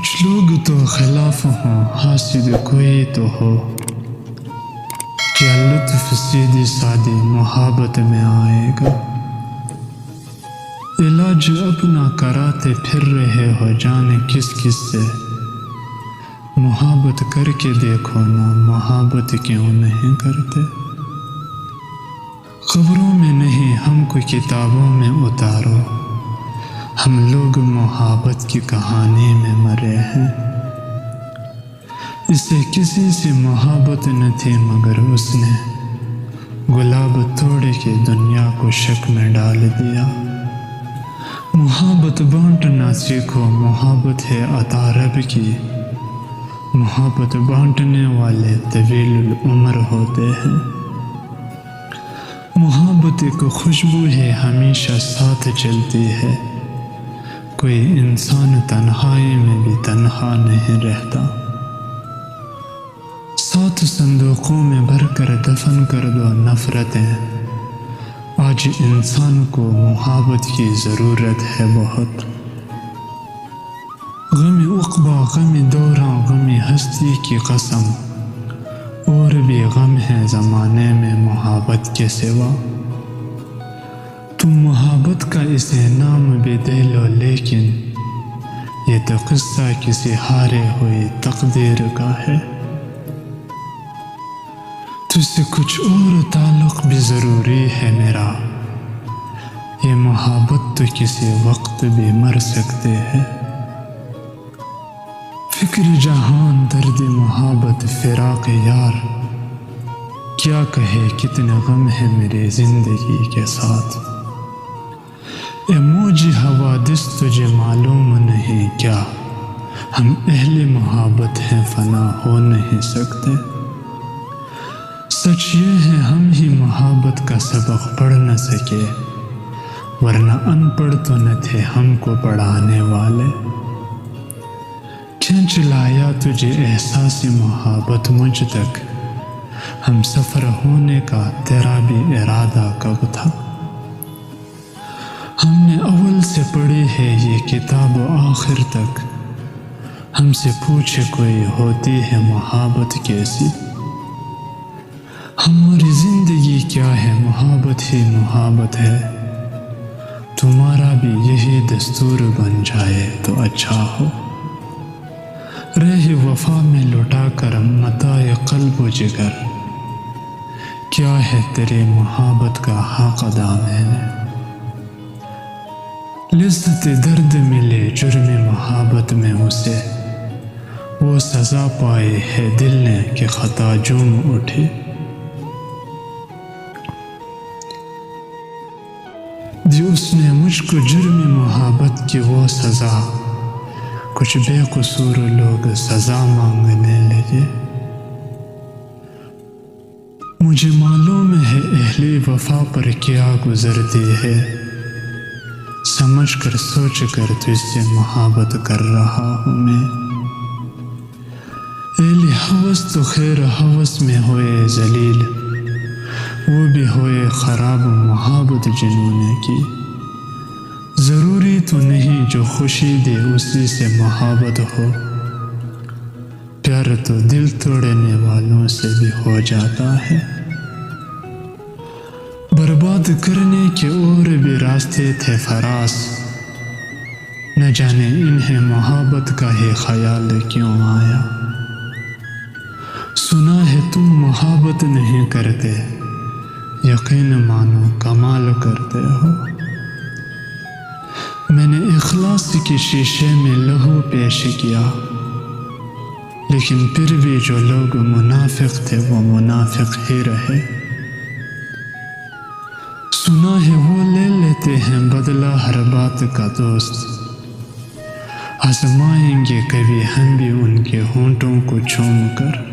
کچھ لوگ تو خلاف ہوں، حاسد کوئی تو ہو، کیا لطف سیدھی سادی محبت میں آئے گا؟ علاج اپنا کراتے پھر رہے ہو جانے کس کس سے، محبت کر کے دیکھو نا محبت کیوں نہیں کرتے؟ خبروں میں نہیں ہم کو کتابوں میں اتارو، ہم لوگ محبت کی کہانی میں مرے ہیں۔ اسے کسی سے محبت نہ تھی مگر اس نے گلاب توڑ کے دنیا کو شک میں ڈال دیا۔ محبت بانٹنا سیکھو، محبت ہے عطا رب کی، محبت بانٹنے والے طویل العمر ہوتے ہیں۔ محبت ایک خوشبو ہے ہمیشہ ساتھ چلتی ہے، کوئی انسان تنہائی میں بھی تنہا نہیں رہتا۔ 7 صندوقوں میں بھر کر دفن کر دو نفرتیں، آج انسان کو محبت کی ضرورت ہے بہت۔ غم عقبہ غم دوران غم ہستی کی قسم، اور بھی غم ہے زمانے میں محبت کے سوا۔ تم محبت کا اسے نام بھی دے لو لیکن یہ تو قصہ کسی ہارے ہوئی تقدیر کا ہے۔ تجھ سے کچھ اور تعلق بھی ضروری ہے میرا، یہ محبت تو کسی وقت بھی مر سکتے ہیں۔ فکر جہان درد محبت فراق یار، کیا کہے کتنے غم ہے میرے زندگی کے ساتھ۔ اے موج حوادث تجھے معلوم نہیں کیا، ہم اہل محبت ہیں فنا ہو نہیں سکتے۔ سچ یہ ہے ہم ہی محبت کا سبق پڑھ نہ سکے، ورنہ ان پڑھ تو نہ تھے ہم کو پڑھانے والے۔ کھینچ لایا تجھے احساس محبت مجھ تک، ہم سفر ہونے کا تیرا بھی ارادہ کب تھا؟ ہم نے اول سے پڑھی ہے یہ کتاب آخر تک، ہم سے پوچھے کوئی ہوتی ہے محبت کیسی؟ ہماری زندگی کیا ہے محبت ہی محبت ہے، تمہارا بھی یہی دستور بن جائے تو اچھا ہو۔ رہ وفا میں لٹا کر متاع قلب و جگر، کیا ہے تیرے محبت کا حق ادا میں نے؟ لذت درد ملے جرم محبت میں اسے، وہ سزا پائے ہے دل نے کہ خطا جرم اٹھی۔ دی اس نے مجھ کو جرم محبت کی وہ سزا، کچھ بے قصور لوگ سزا مانگنے لگے۔ مجھے معلوم ہے اہل وفا پر کیا گزرتی ہے، سمجھ کر سوچ کر تجھ سے محبت کر رہا ہوں میں۔ اہل ہوس تو خیر ہوس میں ہوئے ذلیل، وہ بھی ہوئے خراب محبت جنہوں کی۔ ضروری تو نہیں جو خوشی دے اسی سے محبت ہو، پیار تو دل توڑنے والوں سے بھی ہو جاتا ہے۔ برباد کرنے کے اور بھی راستے تھے فراز، نہ جانے انہیں محبت کا ہی خیال کیوں آیا۔ سنا ہے تم محبت نہیں کرتے، یقین مانو کمال کرتے ہو۔ میں نے اخلاص کی شیشے میں لہو پیش کیا، لیکن پھر بھی جو لوگ منافق تھے وہ منافق ہی رہے۔ سنا ہے وہ لے لیتے ہیں بدلہ ہر بات کا دوست، آزمائیں گے کبھی ہم بھی ان کے ہونٹوں کو چوم کر۔